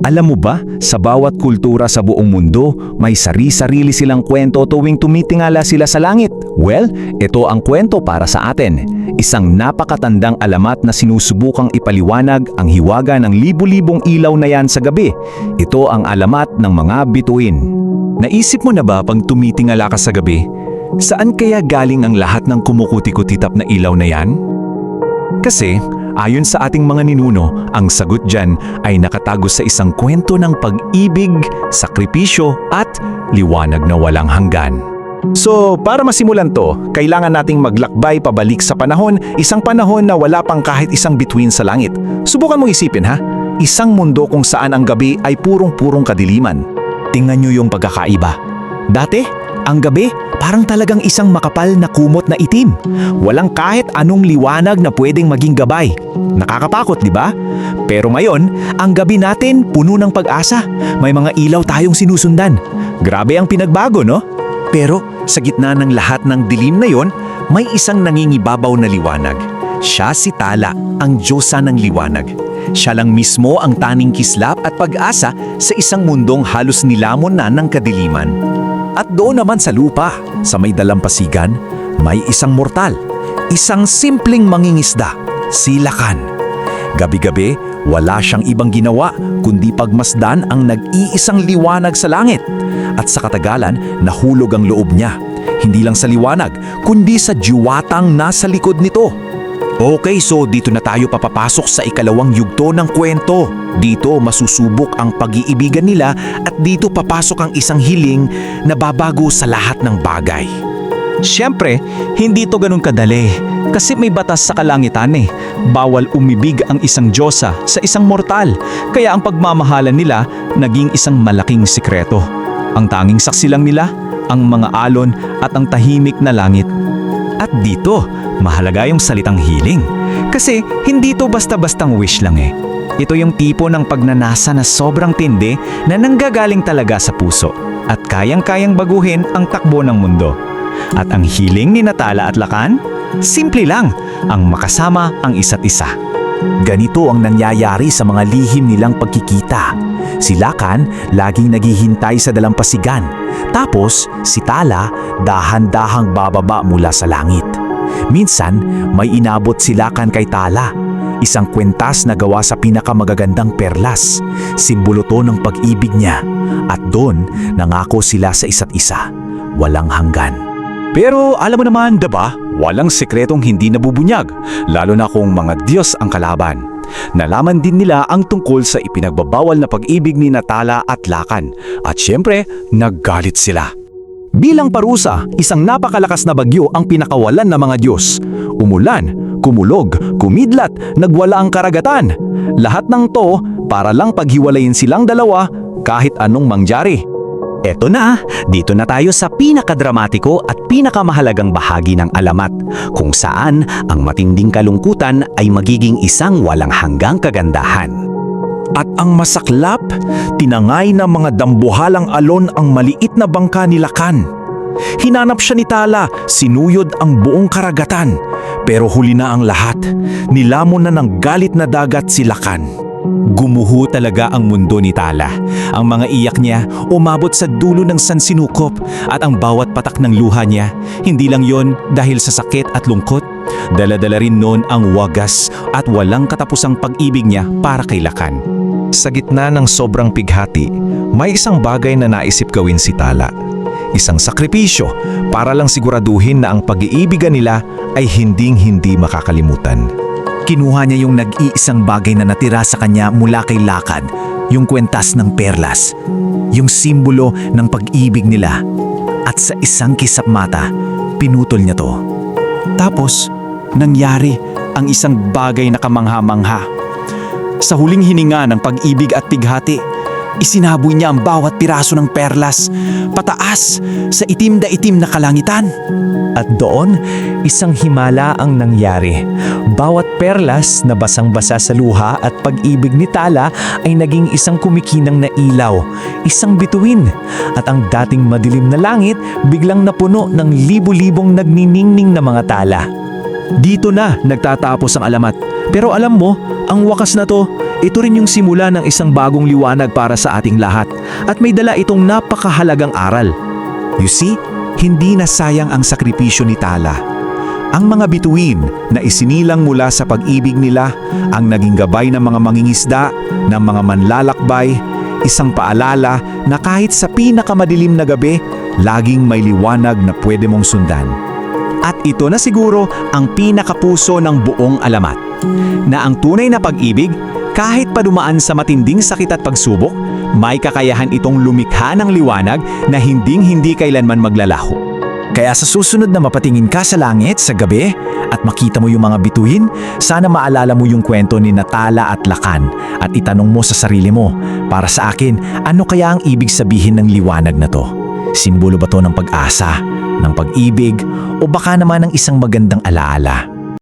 Alam mo ba, sa bawat kultura sa buong mundo, may sari-sarili silang kwento tuwing tumitingala sila sa langit. Well, ito ang kwento para sa atin. Isang napakatandang alamat na sinusubukang ipaliwanag ang hiwaga ng libu-libong ilaw na yan sa gabi. Ito ang alamat ng mga bituin. Naisip mo na ba pag tumitingala ka sa gabi, saan kaya galing ang lahat ng kumukuti-kutitap na ilaw na yan? Kasi, ayon sa ating mga ninuno, ang sagot dyan ay nakatago sa isang kwento ng pag-ibig, sakripisyo at liwanag na walang hanggan. So, para masimulan to, kailangan nating maglakbay pabalik sa panahon, isang panahon na wala pang kahit isang bituin sa langit. Subukan mong isipin ha, isang mundo kung saan ang gabi ay purong-purong kadiliman. Tingnan nyo yung pagkakaiba. Dati, ang gabi parang talagang isang makapal na kumot na itim. Walang kahit anong liwanag na pwedeng maging gabay. Nakakatakot, di ba? Pero ngayon, ang gabi natin puno ng pag-asa. May mga ilaw tayong sinusundan. Grabe ang pinagbago, no? Pero sa gitna ng lahat ng dilim na yon, may isang nangingibabaw na liwanag. Siya si Tala, ang Diyosa ng liwanag. Siya lang mismo ang tanging kislap at pag-asa sa isang mundong halos nilamon na ng kadiliman. At doon naman sa lupa, sa may dalampasigan, may isang mortal. Isang simpleng mangingisda, si Lakan. Gabi-gabi, wala siyang ibang ginawa kundi pagmasdan ang nag-iisang liwanag sa langit. At sa katagalan, nahulog ang loob niya. Hindi lang sa liwanag, kundi sa diwatang nasa likod nito. Okay, so dito na tayo papapasok sa ikalawang yugto ng kwento. Dito masusubok ang pag-iibigan nila at dito papasok ang isang hiling na babago sa lahat ng bagay. Siyempre, hindi ito ganun kadali kasi may batas sa kalangitan eh. Bawal umibig ang isang Diyosa sa isang mortal, kaya ang pagmamahalan nila naging isang malaking sikreto. Ang tanging saksi lang nila, ang mga alon at ang tahimik na langit. At dito, mahalaga yung salitang hiling. Kasi hindi to basta-bastang wish lang eh. Ito yung tipo ng pagnanasa na sobrang tindi na nanggagaling talaga sa puso at kayang-kayang baguhin ang takbo ng mundo. At ang hiling ni Tala at Lakan? Simple lang, ang makasama ang isa't isa. Ganito ang nangyayari sa mga lihim nilang pagkikita. Si Lakan laging naghihintay sa dalampasigan. Tapos si Tala dahan-dahang bababa mula sa langit. Minsan may inabot si Lakan kay Tala. Isang kwentas na gawa sa pinakamagagandang perlas. Simbolo to ng pag-ibig niya. At doon nangako sila sa isa't isa. Walang hanggan. Pero alam mo naman, diba? Walang sikretong hindi nabubunyag. Lalo na kung mga Diyos ang kalaban. Nalaman din nila ang tungkol sa ipinagbabawal na pag-ibig ni Tala at Lakan. At syempre, naggalit sila. Bilang parusa, isang napakalakas na bagyo ang pinakawalan ng mga Diyos. Umulan, kumulog, kumidlat, nagwala ang karagatan. Lahat ng to para lang paghiwalayin silang dalawa kahit anong mangyari. Eto na, dito na tayo sa pinakadramatiko at pinakamahalagang bahagi ng alamat, kung saan ang matinding kalungkutan ay magiging isang walang hanggang kagandahan. At ang masaklap, tinangay ng mga dambuhalang alon ang maliit na bangka ni Lakan. Hinanap siya ni Tala, sinuyod ang buong karagatan. Pero huli na ang lahat, nilamon na ng galit na dagat si Lakan. Gumuho talaga ang mundo ni Tala. Ang mga iyak niya umabot sa dulo ng sansinukop at ang bawat patak ng luha niya, hindi lang yon dahil sa sakit at lungkot. Dala-dala rin noon ang wagas at walang katapusang pag-ibig niya para kay Lakan. Sa gitna ng sobrang pighati, may isang bagay na naisip gawin si Tala. Isang sakripisyo para lang siguraduhin na ang pag-iibigan nila ay hinding-hindi makakalimutan. Kinuha niya yung nag-iisang bagay na natira sa kanya mula kay Lakan, yung kwentas ng perlas, yung simbolo ng pag-ibig nila. At sa isang kisap mata, pinutol niya to. Tapos, nangyari ang isang bagay na kamangha-mangha. Sa huling hininga ng pag-ibig at pighati, isinaboy niya ang bawat piraso ng perlas pataas sa itim na kalangitan. At doon, isang himala ang nangyari. Bawat perlas na basang-basa sa luha at pag-ibig ni Tala ay naging isang kumikinang na ilaw, isang bituin. At ang dating madilim na langit biglang napuno ng libu-libong nagniningning na mga tala. Dito na nagtatapos ang alamat. Pero alam mo, ang wakas na to, ito rin yung simula ng isang bagong liwanag para sa ating lahat at may dala itong napakahalagang aral. You see, hindi na sayang ang sakripisyo ni Tala. Ang mga bituin na isinilang mula sa pag-ibig nila ang naging gabay ng mga mangingisda, ng mga manlalakbay, isang paalala na kahit sa pinakamadilim na gabi, laging may liwanag na pwede mong sundan. At ito na siguro ang pinakapuso ng buong alamat. Na ang tunay na pag-ibig, kahit pa dumaan sa matinding sakit at pagsubok, may kakayahan itong lumikha ng liwanag na hinding-hindi kailanman maglalaho. Kaya sa susunod na mapatingin ka sa langit sa gabi at makita mo yung mga bituin, sana maalala mo yung kwento ni Tala at Lakan at itanong mo sa sarili mo, para sa akin, ano kaya ang ibig sabihin ng liwanag na to? Simbolo ba to ng pag-asa, ng pag-ibig, o baka naman ng isang magandang alaala?